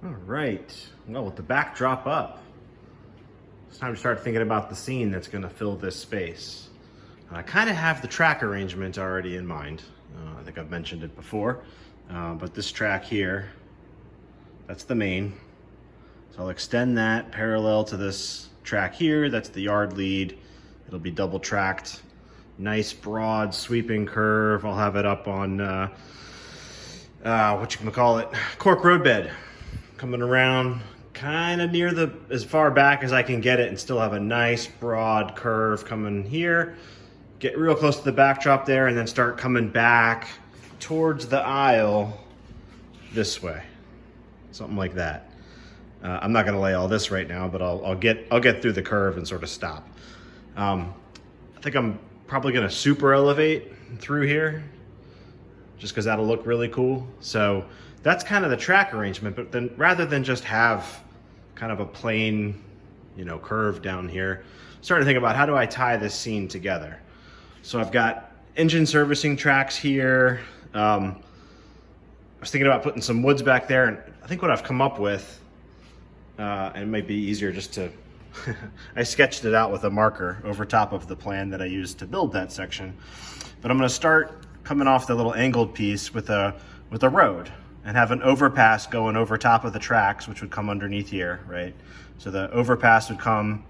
All right, well, with the backdrop up, it's time to start thinking about the scene that's gonna fill this space. I kind of have the track arrangement already in mind. I think I've mentioned it before, but this track here, that's the main. So I'll extend that parallel to this track here. That's the yard lead. It'll be double tracked. Nice broad sweeping curve. I'll have it up on, cork roadbed. Coming around kind of near as far back as I can get it and still have a nice broad curve coming here. Get real close to the backdrop there and then start coming back towards the aisle this way. Something like that. I'm not gonna lay all this right now, but I'll get through the curve and sort of stop. I think I'm probably gonna super elevate through here just because that'll look really cool. So that's kind of the track arrangement, but then rather than just have kind of a plain, curve down here, I'm starting to think about how do I tie this scene together. So I've got engine servicing tracks here. I was thinking about putting some woods back there, and I think what I've come up with, and it might be easier just to, I sketched it out with a marker over top of the plan that I used to build that section. But I'm gonna start coming off the little angled piece with a road and have an overpass going over top of the tracks, which would come underneath here, right? So the overpass would come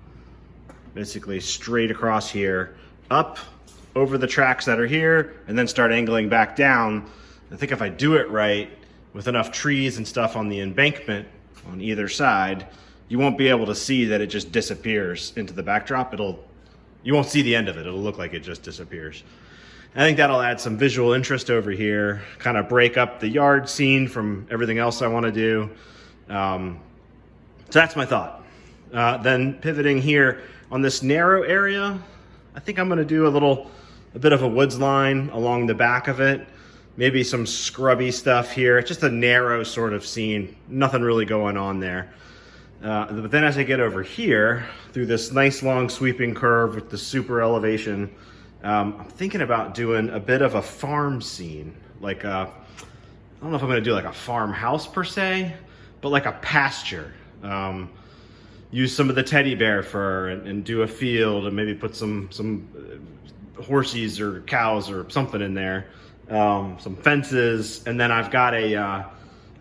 basically straight across here, up over the tracks that are here, and then start angling back down. I think if I do it right, with enough trees and stuff on the embankment on either side, you won't be able to see that it just disappears into the backdrop. You won't see the end of it. It'll look like it just disappears. I think that'll add some visual interest over here, kind of break up the yard scene from everything else I want to do. So that's my thought. Then pivoting here on this narrow area, I think I'm going to do a bit of a woods line along the back of it. Maybe some scrubby stuff here. It's just a narrow sort of scene. Nothing really going on there. But then as I get over here, through this nice long sweeping curve with the super elevation, I'm thinking about doing a bit of a farm scene. I don't know if I'm gonna do like a farmhouse per se, but like a pasture. Use some of the teddy bear fur and do a field and maybe put some horses or cows or something in there. Some fences, and then I've got a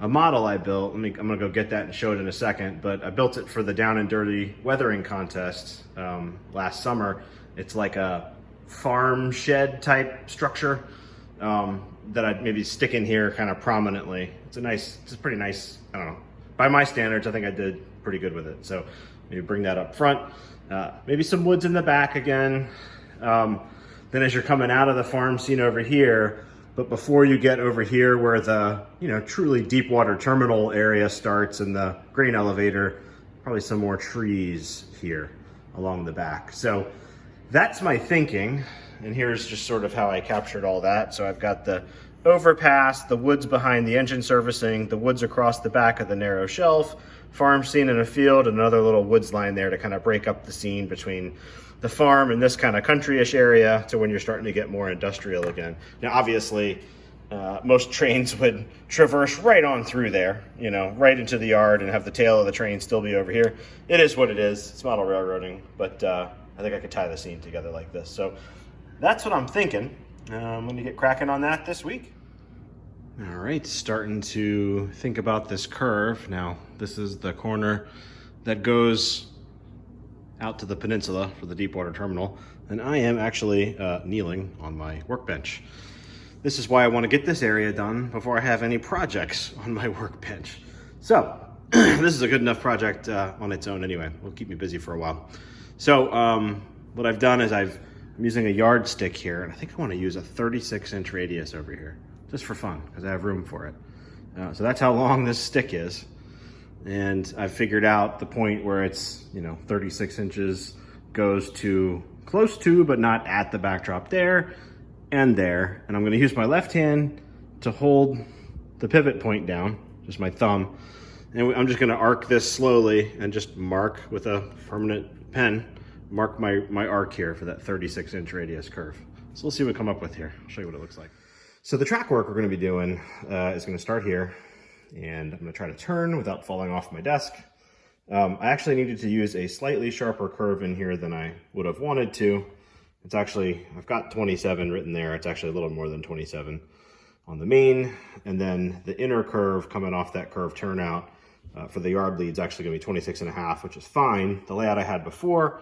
model I built. I'm gonna go get that and show it in a second, but I built it for the Down and Dirty weathering contest last summer. It's like a farm shed type structure that I'd maybe stick in here kind of prominently. It's pretty nice, I don't know. By my standards, I think I did pretty good with it. So maybe bring that up front. Maybe some woods in the back again. Then as you're coming out of the farm scene over here, but before you get over here where the, truly Deepwater terminal area starts and the grain elevator, probably some more trees here along the back. So that's my thinking. And here's just sort of how I captured all that. So I've got the overpass, the woods behind the engine servicing, the woods across the back of the narrow shelf, farm scene in a field, and another little woods line there to kind of break up the scene between the farm and this kind of country-ish area to when you're starting to get more industrial again. Now, obviously, most trains would traverse right on through there, right into the yard and have the tail of the train still be over here. It is what it is. It's model railroading, but I think I could tie the scene together like this. So that's what I'm thinking. I'm going to get cracking on that this week. All right, starting to think about this curve. Now, this is the corner that goes out to the peninsula for the Deepwater terminal, and I am actually kneeling on my workbench. This is why I want to get this area done before I have any projects on my workbench. So this is a good enough project on its own anyway. It'll keep me busy for a while. So what I've done is I'm using a yardstick here, and I think I want to use a 36-inch radius over here, just for fun, because I have room for it. So that's how long this stick is. And I've figured out the point where it's, 36 inches goes to close to, but not at the backdrop there and there. And I'm going to use my left hand to hold the pivot point down, just my thumb. And I'm just going to arc this slowly and just mark with a permanent pen, mark my arc here for that 36-inch radius curve. So we'll see what we come up with here. I'll show you what it looks like. So the track work we're going to be doing is going to start here. and I'm gonna try to turn without falling off my desk. I actually needed to use a slightly sharper curve in here than I would have wanted to. It's actually, I've got 27 written there. It's actually a little more than 27 on the main. And then the inner curve coming off that curve turnout for the yard lead is actually gonna be 26.5, which is fine. The layout I had before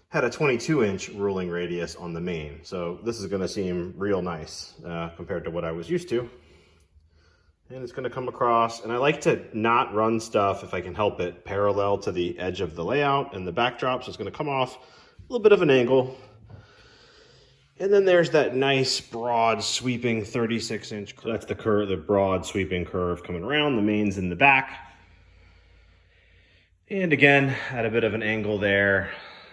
had a 22-inch ruling radius on the main. So this is gonna seem real nice compared to what I was used to. And it's gonna come across, and I like to not run stuff, if I can help it, parallel to the edge of the layout and the backdrop, so it's gonna come off a little bit of an angle. And then there's that nice, broad, sweeping 36-inch curve. So that's the curve, the broad, sweeping curve coming around. The main's in the back. And again, at a bit of an angle there,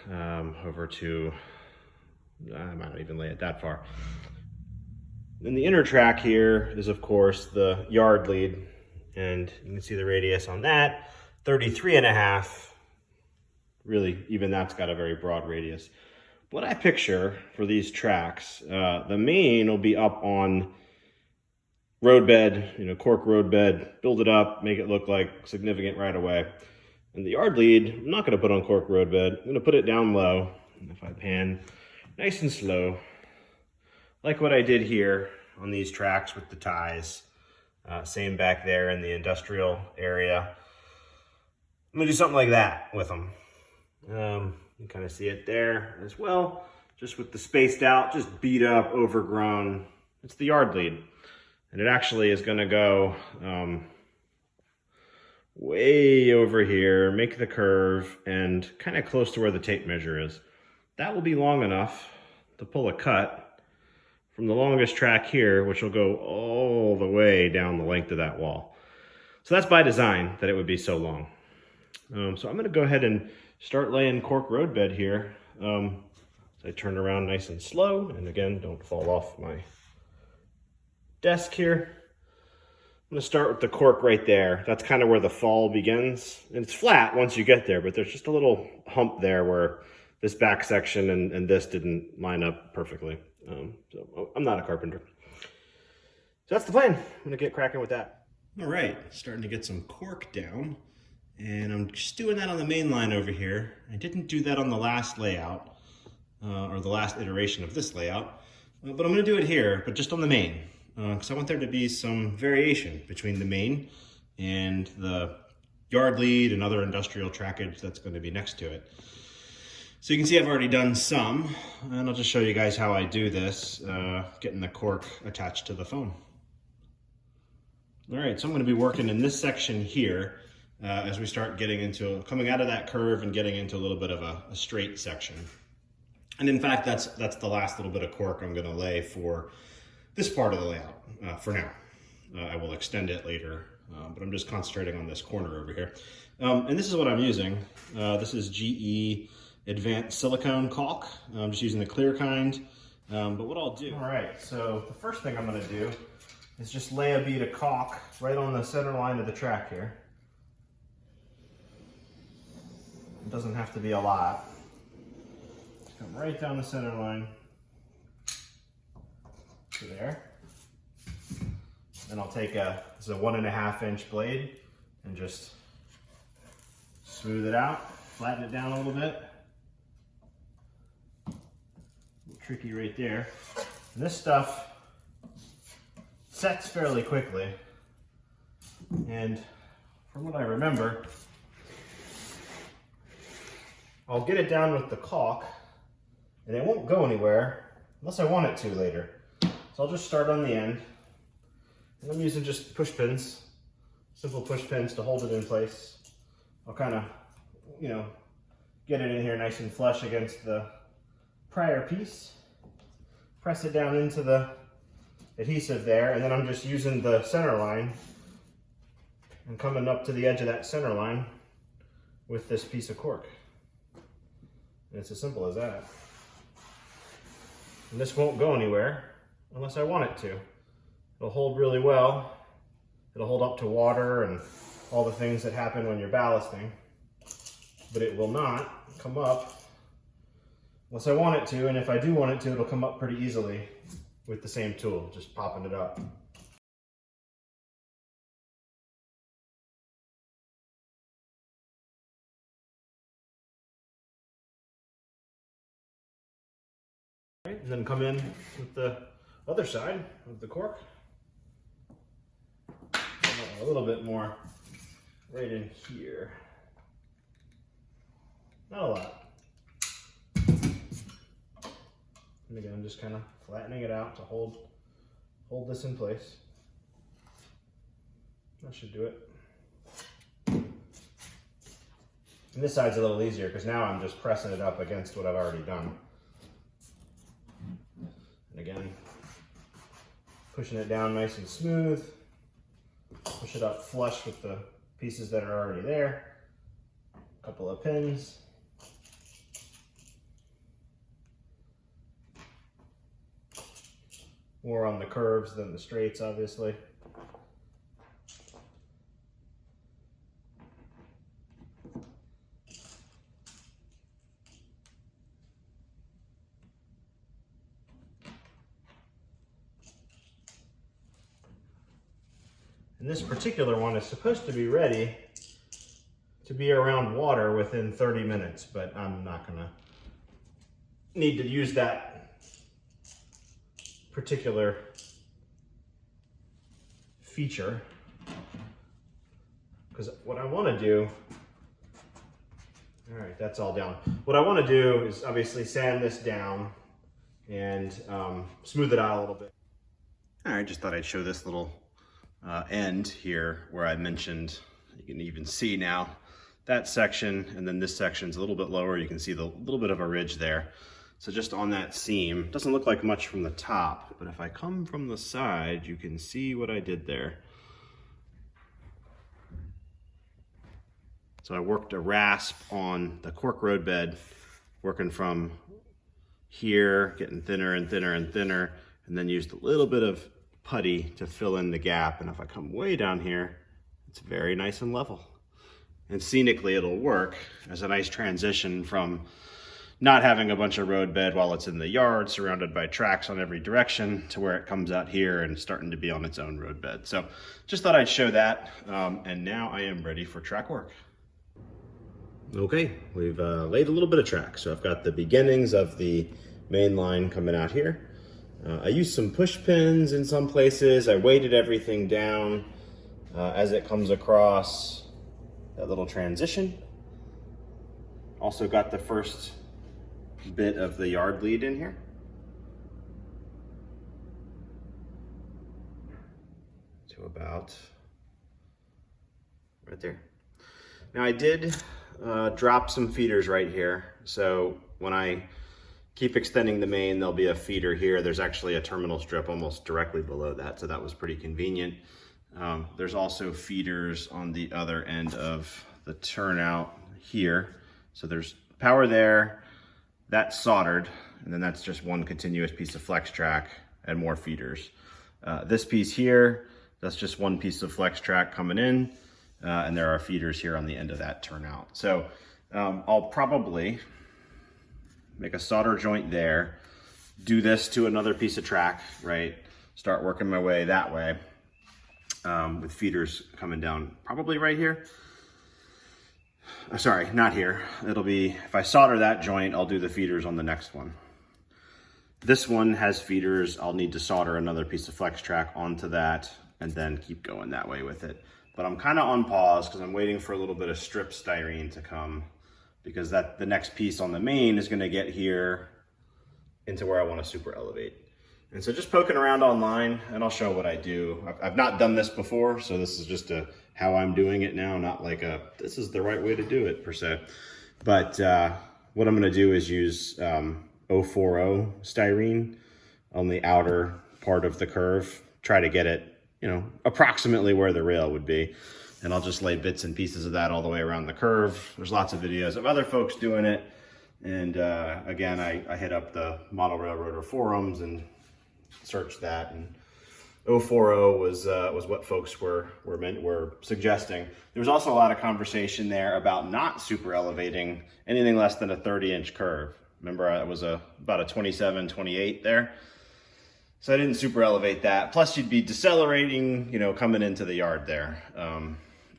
over to, I might not even lay it that far. And the inner track here is, of course, the yard lead. And you can see the radius on that, 33.5. Really, even that's got a very broad radius. What I picture for these tracks, the main will be up on roadbed, cork roadbed, build it up, make it look like significant right away. And the yard lead, I'm not gonna put on cork roadbed. I'm gonna put it down low. And if I pan nice and slow, like what I did here on these tracks with the ties, same back there in the industrial area. I'm gonna do something like that with them. You can kind of see it there as well, just with the spaced out, just beat up, overgrown. It's the yard lead. And it actually is gonna go way over here, make the curve, and kind of close to where the tape measure is. That will be long enough to pull a cut from the longest track here, which will go all the way down the length of that wall. So that's by design that it would be so long. So I'm gonna go ahead and start laying cork roadbed here. So I turn around nice and slow, and again, don't fall off my desk here. I'm gonna start with the cork right there. That's kind of where the fall begins. And it's flat once you get there, but there's just a little hump there where this back section and this didn't line up perfectly. So I'm not a carpenter. So that's the plan. I'm gonna get cracking with that. All right, starting to get some cork down. And I'm just doing that on the main line over here. I didn't do that on the last layout, or the last iteration of this layout, but I'm gonna do it here, but just on the main, because I want there to be some variation between the main and the yard lead and other industrial trackage that's gonna be next to it. So you can see I've already done some, and I'll just show you guys how I do this, getting the cork attached to the foam. All right, so I'm gonna be working in this section here, as we start getting into, coming out of that curve and getting into a little bit of a straight section. And in fact, that's the last little bit of cork I'm gonna lay for this part of the layout, for now. I will extend it later, but I'm just concentrating on this corner over here. And this is what I'm using. This is GE Advanced Silicone caulk. I'm just using the clear kind, but what I'll do. All right, so the first thing I'm gonna do is just lay a bead of caulk right on the center line of the track here. It doesn't have to be a lot. Just come right down the center line to there. Then I'll take this is a 1.5 inch blade and just smooth it out, flatten it down a little bit. A little tricky right there. And this stuff sets fairly quickly. And from what I remember, I'll get it down with the caulk and it won't go anywhere unless I want it to later. So I'll just start on the end. And I'm using just push pins, simple push pins to hold it in place. I'll kind of, get it in here nice and flush against the prior piece. Press it down into the adhesive there, and then I'm just using the center line and coming up to the edge of that center line with this piece of cork. And it's as simple as that. And this won't go anywhere unless I want it to. It'll hold really well. It'll hold up to water and all the things that happen when you're ballasting. But it will not come up unless I want it to, and if I do want it to, it'll come up pretty easily with the same tool, just popping it up. right, and then come in with the other side of the cork. A little bit more right in here. Not a lot. And again, I'm just kind of flattening it out to hold this in place. That should do it. And this side's a little easier because now I'm just pressing it up against what I've already done. And again, pushing it down nice and smooth. Push it up flush with the pieces that are already there. A couple of pins. More on the curves than the straights, obviously. And this particular one is supposed to be ready to be around water within 30 minutes, but I'm not gonna need to use that particular feature, because what I want to do, all right, that's all down. What I want to do is obviously sand this down and smooth it out a little bit. All right, just thought I'd show this little end here where I mentioned, you can even see now that section, and then this section's a little bit lower. You can see the little bit of a ridge there. So just on that seam, doesn't look like much from the top, but if I come from the side, you can see what I did there. So I worked a rasp on the cork roadbed, working from here, getting thinner and thinner and thinner, and then used a little bit of putty to fill in the gap. And if I come way down here, it's very nice and level. And scenically, it'll work as a nice transition from not having a bunch of roadbed while it's in the yard surrounded by tracks on every direction to where it comes out here and starting to be on its own roadbed. So just thought I'd show that. And now I am ready for track work. Okay, we've laid a little bit of track. So I've got the beginnings of the main line coming out here. I used some push pins in some places. I weighted everything down as it comes across that little transition. Also got the first bit of the yard lead in here. To about right there. Now I did drop some feeders right here. So when I keep extending the main, there'll be a feeder here. There's actually a terminal strip almost directly below that, so that was pretty convenient. There's also feeders on the other end of the turnout here. So there's power there, that's soldered, and then that's just one continuous piece of flex track and more feeders. This piece here, that's just one piece of flex track coming in, and there are feeders here on the end of that turnout. So I'll probably make a solder joint there, do this to another piece of track, right? Start working my way that way with feeders coming down probably right here. Sorry, not here. It'll be, if I solder that joint, I'll do the feeders on the next one. This one has feeders. I'll need to solder another piece of flex track onto that and then keep going that way with it. But I'm kind of on pause because I'm waiting for a little bit of strip styrene to come, because that the next piece on the main is going to get here into where I want to super elevate. And so just poking around online, and I'll show what I do. I've not done this before, so this is just how I'm doing it now, not like this is the right way to do it per se. But what I'm going to do is use 040 styrene on the outer part of the curve, try to get it, approximately where the rail would be. And I'll just lay bits and pieces of that all the way around the curve. There's lots of videos of other folks doing it. And again, I hit up the model railroader forums and searched that, and 040 was what folks were suggesting. There was also a lot of conversation there about not super elevating anything less than a 30-inch curve. Remember, it was about a 27, 28 there. So I didn't super elevate that. Plus you'd be decelerating, coming into the yard there.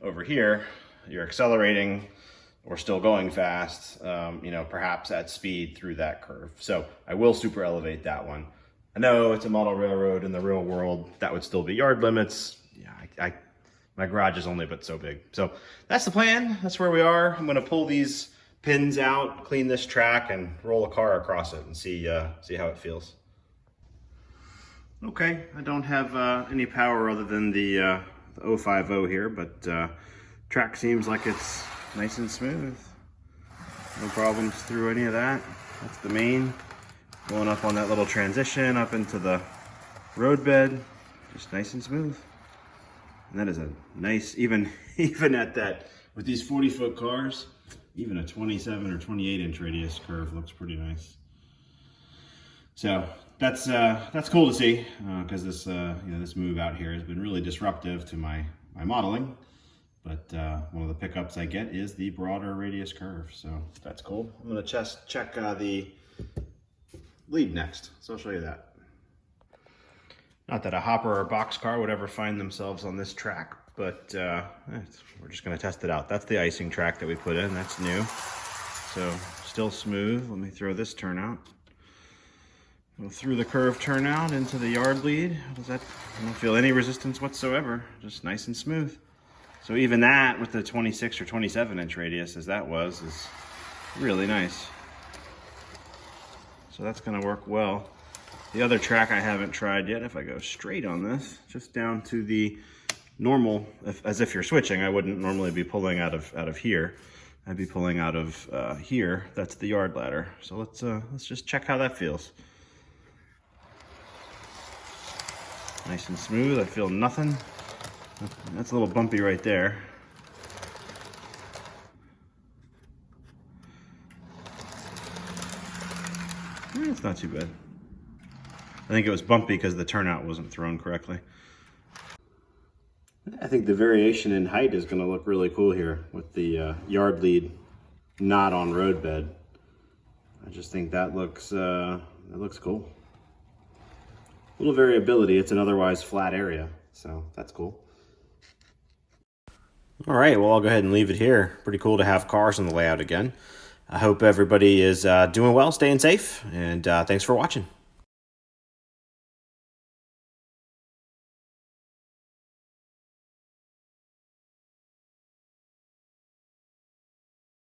Over here, you're accelerating or still going fast, you know, perhaps at speed through that curve. So I will super elevate that one. I know it's a model railroad. In the real world, that would still be yard limits. Yeah, my garage is only but so big. So that's the plan. That's where we are. I'm gonna pull these pins out, clean this track, and roll a car across it and see how it feels. Okay, I don't have any power other than the 050 here, but track seems like it's nice and smooth. No problems through any of that. That's the main. Going up on that little transition up into the roadbed, just nice and smooth. And that is a nice, even at that, with these 40-foot cars, even a 27 or 28 inch radius curve looks pretty nice. So that's cool to see, because this you know, this move out here has been really disruptive to my modeling. But one of the pickups I get is the broader radius curve, so that's cool. I'm gonna check the lead next, so I'll show you that. Not that a hopper or a boxcar would ever find themselves on this track, but we're just gonna test it out. That's the icing track that we put in, that's new. So still smooth. Let me throw this turnout. Go through the curve turnout into the yard lead. How does that, I don't feel any resistance whatsoever, just nice and smooth. So even that with the 26 or 27 inch radius as that was is really nice. So that's gonna work well. The other track I haven't tried yet, if I go straight on this, just down to the normal, as if you're switching, I wouldn't normally be pulling out of here. I'd be pulling out of here. That's the yard ladder. So let's just check how that feels. Nice and smooth, I feel nothing. That's a little bumpy right there. It's not too bad. I think it was bumpy because the turnout wasn't thrown correctly. I think the variation in height is going to look really cool here with the yard lead not on roadbed. I just think that looks cool. A little variability. It's an otherwise flat area, so that's cool. All right, well, I'll go ahead and leave it here. Pretty cool to have cars on the layout again. I hope everybody is doing well, staying safe, and thanks for watching.